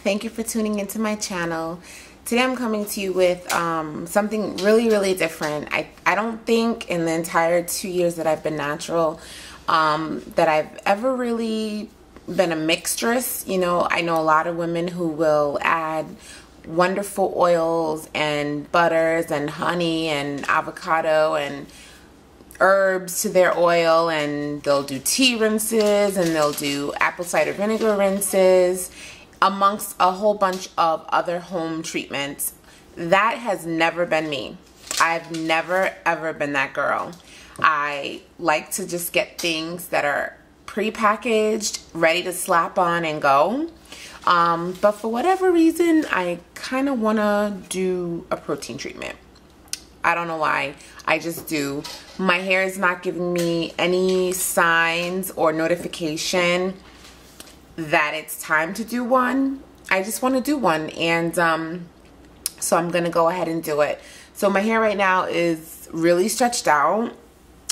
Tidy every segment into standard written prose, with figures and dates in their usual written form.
Thank you for tuning into my channel. Today I'm coming to you with something really different. I don't think in the entire 2 years that I've been natural that I've ever really been a mixtress. You know, I know a lot of women who will add wonderful oils and butters and honey and avocado and herbs to their oil, and they'll do tea rinses and they'll do apple cider vinegar rinses amongst a whole bunch of other home treatments. That has never been me. I've never ever been that girl. I like to just get things that are pre-packaged, ready to slap on and go. But for whatever reason, I kind of want to do a protein treatment. I don't know why. I just do. My hair is not giving me any signs or notification that it's time to do one. I just want to do one, and so I'm gonna go ahead and do it. So my hair right now is really stretched out.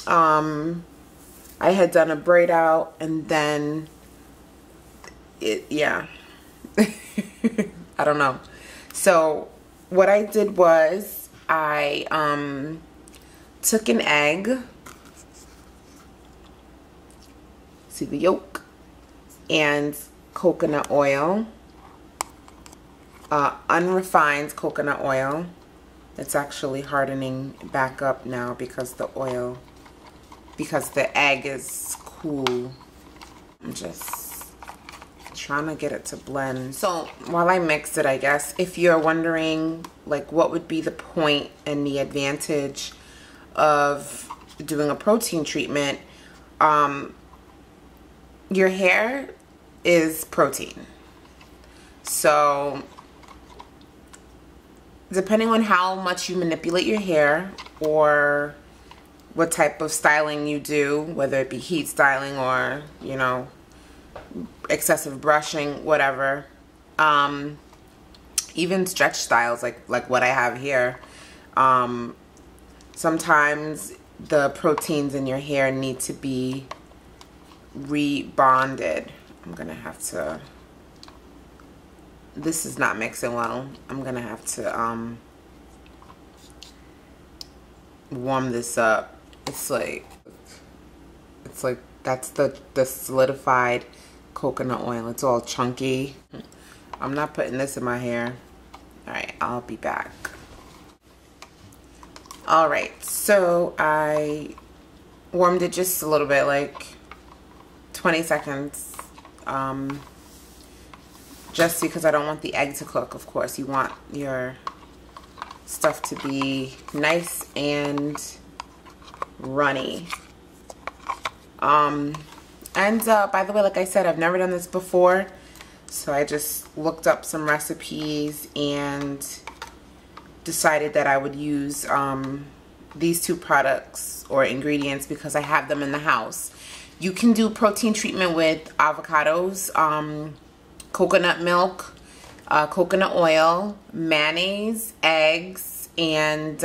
I had done a braid out, and then yeah. I don't know. So what I did was I took an egg, see the yolk, and coconut oil, unrefined coconut oil. It's actually hardening back up now because the egg is cool. I'm just trying to get it to blend. So while I mix it, I guess, if you're wondering like what would be the point and the advantage of doing a protein treatment, your hair is protein. So depending on how much you manipulate your hair or what type of styling you do, whether it be heat styling or, you know, excessive brushing, whatever, even stretch styles like what I have here, sometimes the proteins in your hair need to be rebonded. I'm gonna have to, this is not mixing well. I'm gonna have to warm this up. It's like that's the solidified coconut oil. It's all chunky. I'm not putting this in my hair. Alright, I'll be back. Alright, so I warmed it just a little bit, like 20 seconds. Just because I don't want the egg to cook. Of course, you want your stuff to be nice and runny. And by the way, like I said, I've never done this before, so I just looked up some recipes and decided that I would use these two products or ingredients because I have them in the house. You can do protein treatment with avocados, coconut milk, coconut oil, mayonnaise, eggs, and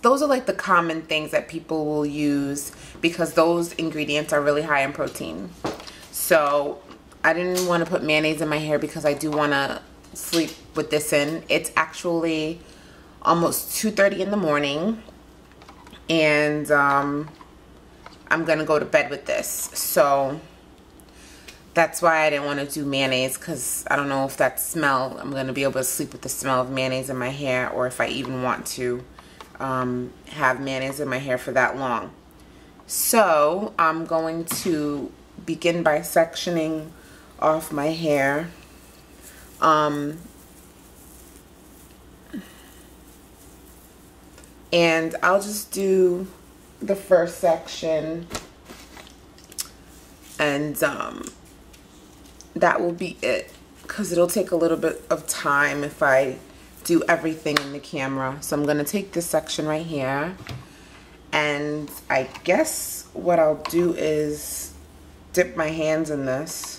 those are like the common things that people will use because those ingredients are really high in protein. So I didn't want to put mayonnaise in my hair because I do want to sleep with this in. It's actually almost 2:30 in the morning, and I'm gonna go to bed with this. So that's why I didn't want to do mayonnaise, because I don't know if that smell, I'm gonna be able to sleep with the smell of mayonnaise in my hair, or if I even want to have mayonnaise in my hair for that long. So I'm going to begin by sectioning off my hair. And I'll just do the first section, and that will be it, because it'll take a little bit of time if I do everything in the camera. So I'm gonna take this section right here, and I guess what I'll do is dip my hands in this.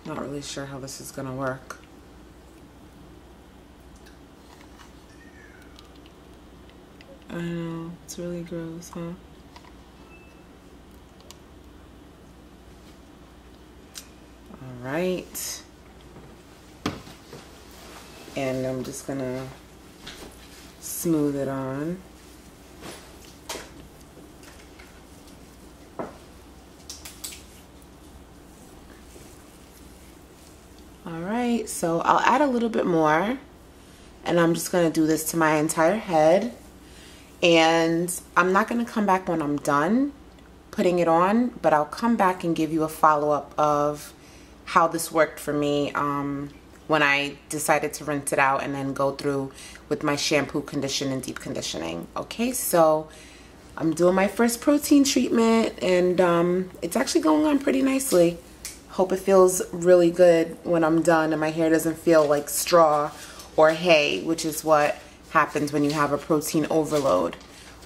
Not really sure how this is gonna work. I know, it's really gross, huh? All right. And I'm just gonna smooth it on. All right, so I'll add a little bit more, and I'm just gonna do this to my entire head. And I'm not gonna come back when I'm done putting it on, but I'll come back and give you a follow-up of how this worked for me when I decided to rinse it out and then go through with my shampoo, condition, and deep conditioning. Okay, so I'm doing my first protein treatment, and it's actually going on pretty nicely. Hope it feels really good when I'm done and my hair doesn't feel like straw or hay, which is what happens when you have a protein overload.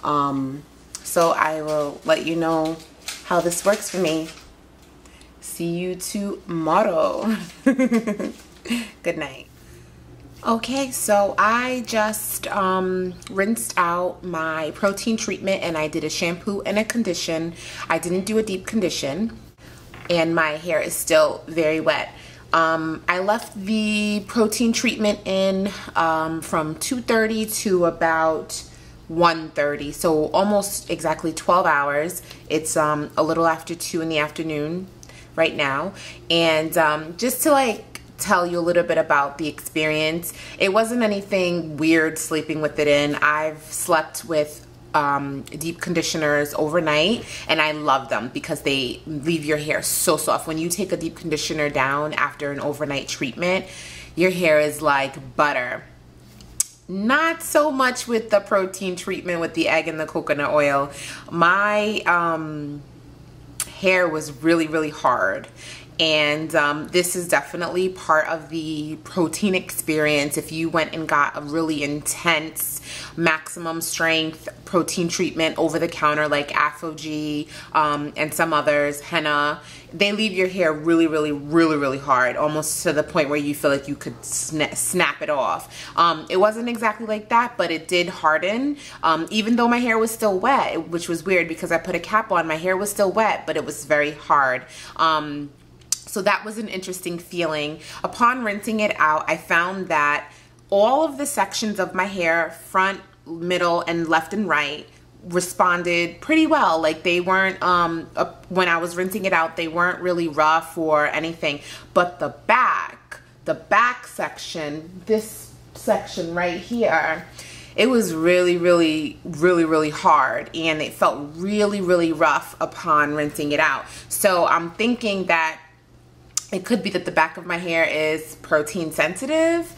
So I will let you know how this works for me. See you tomorrow. Good night. Okay, so I just rinsed out my protein treatment, and I did a shampoo and a condition. I didn't do a deep condition, and my hair is still very wet. I left the protein treatment in from 2:30 to about 1:30, so almost exactly 12 hours. It's a little after 2 in the afternoon right now. And just to like tell you a little bit about the experience, it wasn't anything weird sleeping with it in. I've slept with deep conditioners overnight, and I love them because they leave your hair so soft. When you take a deep conditioner down after an overnight treatment, your hair is like butter. Not so much with the protein treatment with the egg and the coconut oil. My hair was really hard, and this is definitely part of the protein experience. If you went and got a really intense maximum strength protein treatment over the counter like ApHogee and some others, henna, they leave your hair really hard, almost to the point where you feel like you could snap it off. It wasn't exactly like that, but it did harden, even though my hair was still wet, which was weird because I put a cap on. My hair was still wet, but it was very hard. So that was an interesting feeling. Upon rinsing it out, I found that all of the sections of my hair, front, middle, and left and right, responded pretty well. Like they weren't, when I was rinsing it out, they weren't really rough or anything. But the back section, this section right here, it was really hard, and it felt really rough upon rinsing it out. So I'm thinking that it could be that the back of my hair is protein sensitive,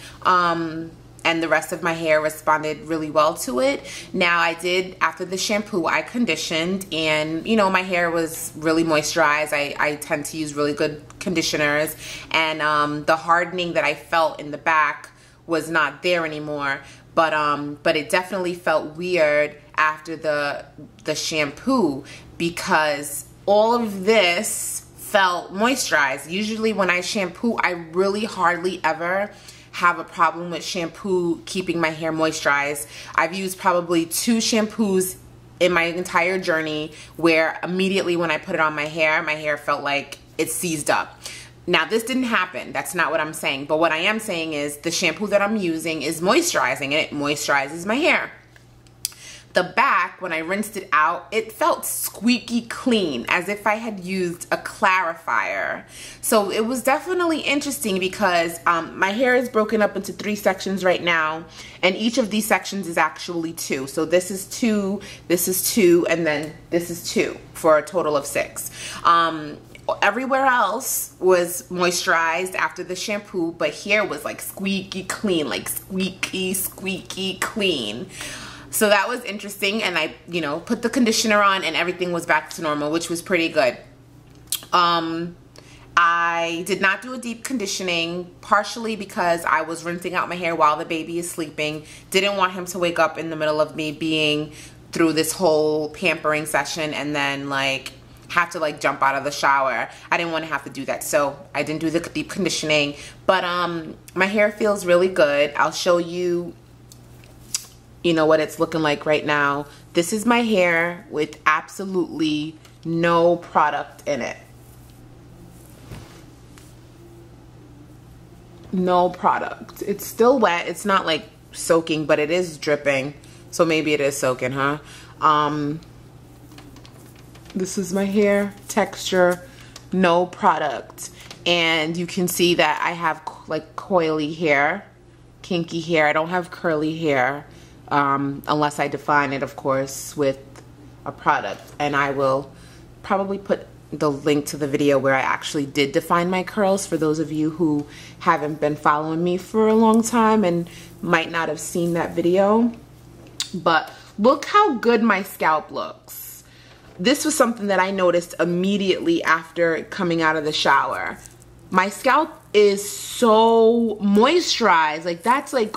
and the rest of my hair responded really well to it. Now I did, after the shampoo, I conditioned, and you know, my hair was really moisturized. I tend to use really good conditioners, and the hardening that I felt in the back was not there anymore. But it definitely felt weird after the shampoo, because all of this felt moisturized. Usually when I shampoo, I really hardly ever have a problem with shampoo keeping my hair moisturized. I've used probably 2 shampoos in my entire journey where immediately when I put it on my hair felt like it seized up. Now this didn't happen. That's not what I'm saying. But what I am saying is the shampoo that I'm using is moisturizing, and it moisturizes my hair. The back, when I rinsed it out, it felt squeaky clean, as if I had used a clarifier. So it was definitely interesting because my hair is broken up into 3 sections right now, and each of these sections is actually 2. So this is 2, this is 2, and then this is 2 for a total of 6. Everywhere else was moisturized after the shampoo, but here was like squeaky clean, like squeaky clean. So that was interesting, and I, you know, put the conditioner on and everything was back to normal, which was pretty good. I did not do a deep conditioning, partially because I was rinsing out my hair while the baby is sleeping. Didn't want him to wake up in the middle of me being through this whole pampering session and then like have to like jump out of the shower. I didn't want to have to do that, so I didn't do the deep conditioning. But my hair feels really good. I'll show you you know, what it's looking like right now. This is my hair with absolutely no product in it. No product. It's still wet. It's not like soaking, but it is dripping. So maybe it is soaking, huh? This is my hair texture, no product. And you can see that I have like coily hair, kinky hair. I don't have curly hair, unless I define it, of course, with a product. And I will probably put the link to the video where I actually did define my curls for those of you who haven't been following me for a long time and might not have seen that video. But look how good my scalp looks. This was something that I noticed immediately after coming out of the shower. My scalp is so moisturized. Like that's like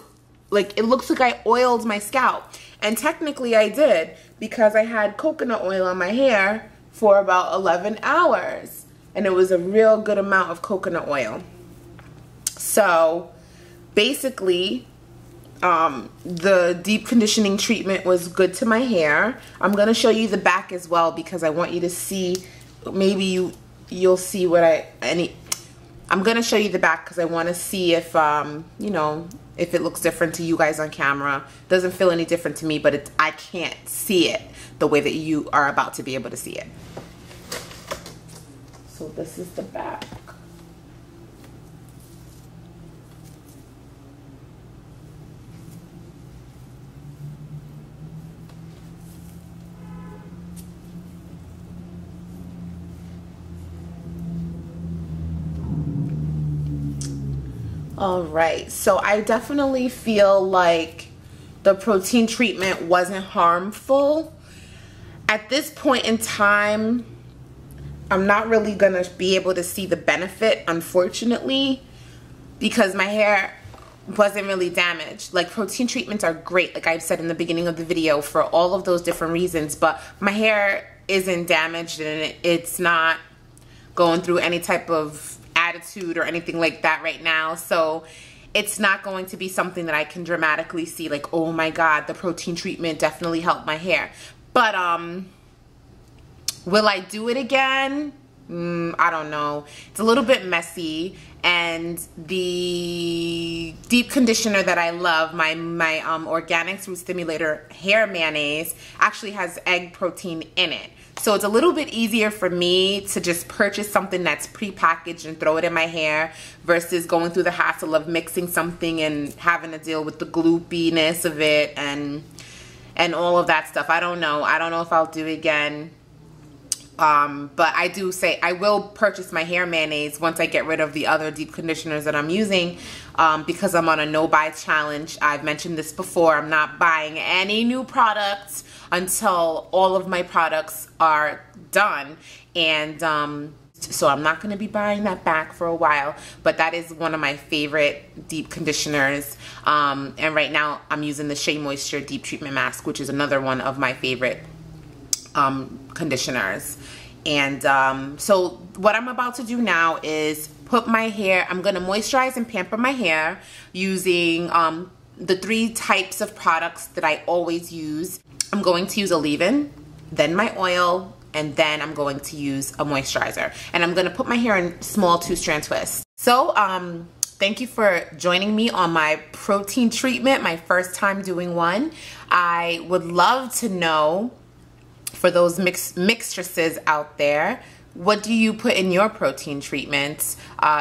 it looks like I oiled my scalp. And technically I did, because I had coconut oil on my hair for about 11 hours. And it was a real good amount of coconut oil. So basically, the deep conditioning treatment was good to my hair. I'm gonna show you the back as well, because I want you to see, maybe you'll see what I'm gonna show you the back because I want to see if you know, if it looks different to you guys on camera. Doesn't feel any different to me, but I can't see it the way that you are about to be able to see it. So this is the back. All right, so I definitely feel like the protein treatment wasn't harmful. At this point in time, I'm not really gonna be able to see the benefit, unfortunately, because my hair wasn't really damaged. Like, protein treatments are great, like I've said in the beginning of the video, for all of those different reasons, but my hair isn't damaged and it's not going through any type of attitude or anything like that right now. So it's not going to be something that I can dramatically see like, oh my god, the protein treatment definitely helped my hair. But will I do it again? I don't know. It's a little bit messy, and the deep conditioner that I love, my organic smooth stimulator hair mayonnaise, actually has egg protein in it. So it's a little bit easier for me to just purchase something that's pre-packaged and throw it in my hair versus going through the hassle of mixing something and having to deal with the gloopiness of it and all of that stuff. I don't know if I'll do it again. But I do say I will purchase my hair mayonnaise once I get rid of the other deep conditioners that I'm using, because I'm on a no-buy challenge. I've mentioned this before. I'm not buying any new products until all of my products are done. And so I'm not going to be buying that back for a while. But that is one of my favorite deep conditioners. And right now I'm using the Shea Moisture Deep Treatment Mask, which is another one of my favorite conditioners. And so what I'm about to do now is put my hair, I'm going to moisturize and pamper my hair using the 3 types of products that I always use. I'm going to use a leave-in, then my oil, and then I'm going to use a moisturizer. And I'm going to put my hair in small 2-strand twists. So thank you for joining me on my protein treatment, my first time doing one. I would love to know, for those mixtresses out there, what do you put in your protein treatments?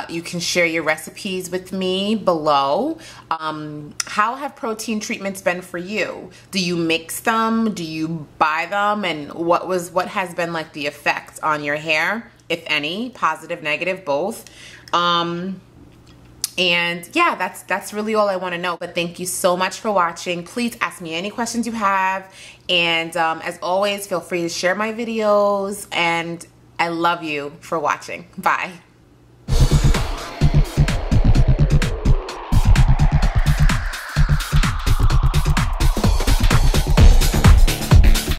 You can share your recipes with me below. How have protein treatments been for you? Do you mix them? Do you buy them? And what has been like the effect on your hair, if any? Positive, negative, both? And yeah, that's really all I want to know. But thank you so much for watching. Please ask me any questions you have. And as always, feel free to share my videos. And I love you for watching. Bye.